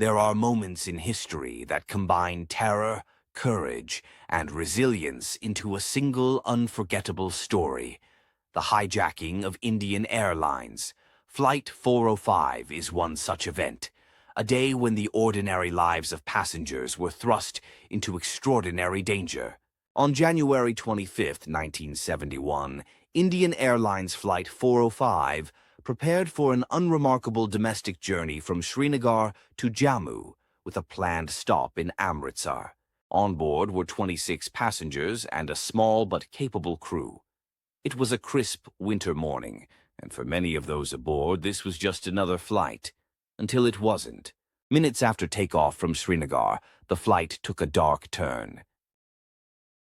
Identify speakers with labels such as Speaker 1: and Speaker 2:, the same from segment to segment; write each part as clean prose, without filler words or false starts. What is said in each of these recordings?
Speaker 1: There are moments in history that combine terror, courage, and resilience into a single unforgettable story. The hijacking of Indian Airlines. Flight 405 is one such event. A day when the ordinary lives of passengers were thrust into extraordinary danger. On January 25, 1971, Indian Airlines Flight 405 prepared for an unremarkable domestic journey from Srinagar to Jammu, with a planned stop in Amritsar. On board were 26 passengers and a small but capable crew. It was a crisp winter morning, and for many of those aboard this was just another flight. Until it wasn't. Minutes after takeoff from Srinagar, the flight took a dark turn.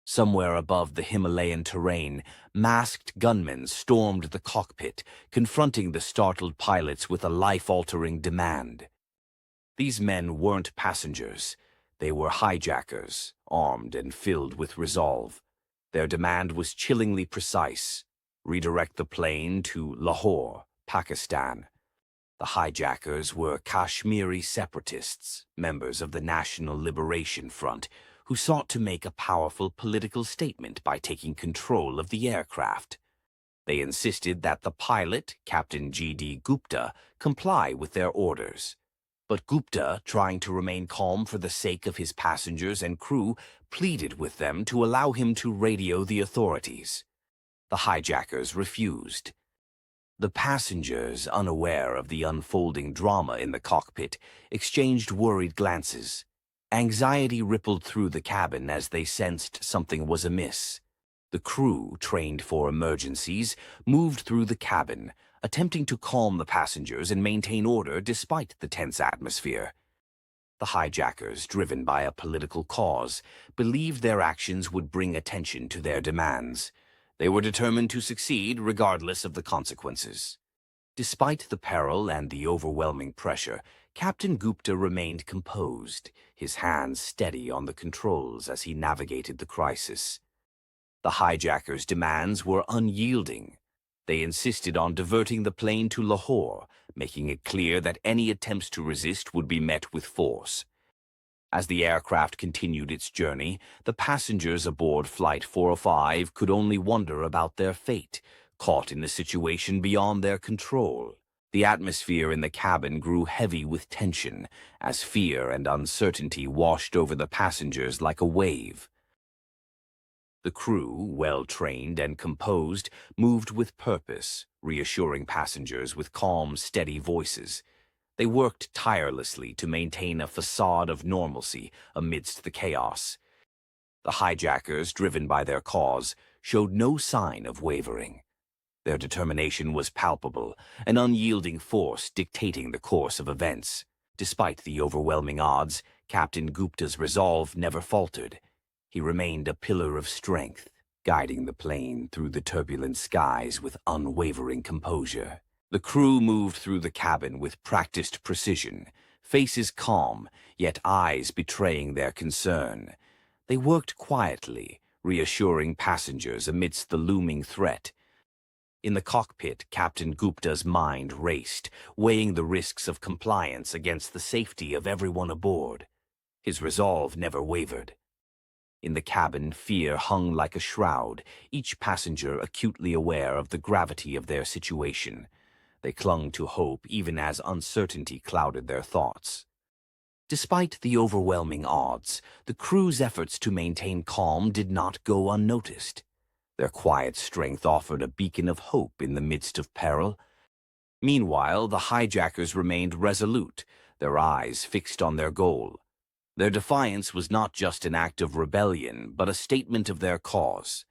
Speaker 1: Somewhere above the Himalayan terrain, masked gunmen stormed the cockpit, confronting the startled pilots with a life-altering demand. These men weren't passengers. They were hijackers, armed and filled with resolve. Their demand was chillingly precise: redirect the plane to Lahore, Pakistan. The hijackers were Kashmiri separatists, members of the National Liberation Front, who sought to make a powerful political statement by taking control of the aircraft. They insisted that the pilot, Captain G.D. Gupta, comply with their orders. But Gupta, trying to remain calm for the sake of his passengers and crew, pleaded with them to allow him to radio the authorities. The hijackers refused. The passengers, unaware of the unfolding drama in the cockpit, exchanged worried glances. Anxiety rippled through the cabin as they sensed something was amiss. The crew, trained for emergencies, moved through the cabin, attempting to calm the passengers and maintain order despite the tense atmosphere. The hijackers, driven by a political cause, believed their actions would bring attention to their demands. They were determined to succeed regardless of the consequences. Despite the peril and the overwhelming pressure, Captain Gupta remained composed, his hands steady on the controls as he navigated the crisis. The hijackers' demands were unyielding. They insisted on diverting the plane to Lahore, making it clear that any attempts to resist would be met with force. As the aircraft continued its journey, the passengers aboard Flight 405 could only wonder about their fate, caught in a situation beyond their control. The atmosphere in the cabin grew heavy with tension, as fear and uncertainty washed over the passengers like a wave. The crew, well-trained and composed, moved with purpose, reassuring passengers with calm, steady voices. They worked tirelessly to maintain a facade of normalcy amidst the chaos. The hijackers, driven by their cause, showed no sign of wavering. Their determination was palpable, an unyielding force dictating the course of events. Despite the overwhelming odds, Captain Gupta's resolve never faltered. He remained a pillar of strength, guiding the plane through the turbulent skies with unwavering composure. The crew moved through the cabin with practiced precision, faces calm, yet eyes betraying their concern. They worked quietly, reassuring passengers amidst the looming threat. In the cockpit, Captain Gupta's mind raced, weighing the risks of compliance against the safety of everyone aboard. His resolve never wavered. In the cabin, fear hung like a shroud, each passenger acutely aware of the gravity of their situation. They clung to hope even as uncertainty clouded their thoughts. Despite the overwhelming odds, the crew's efforts to maintain calm did not go unnoticed. Their quiet strength offered a beacon of hope in the midst of peril. Meanwhile, the hijackers remained resolute, their eyes fixed on their goal. Their defiance was not just an act of rebellion, but a statement of their cause.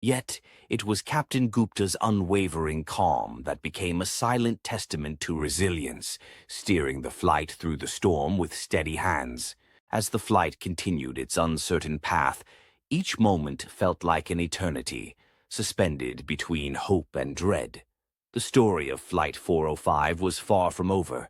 Speaker 1: Yet, it was Captain Gupta's unwavering calm that became a silent testament to resilience, steering the flight through the storm with steady hands. As the flight continued its uncertain path, each moment felt like an eternity, suspended between hope and dread. The story of Flight 405 was far from over.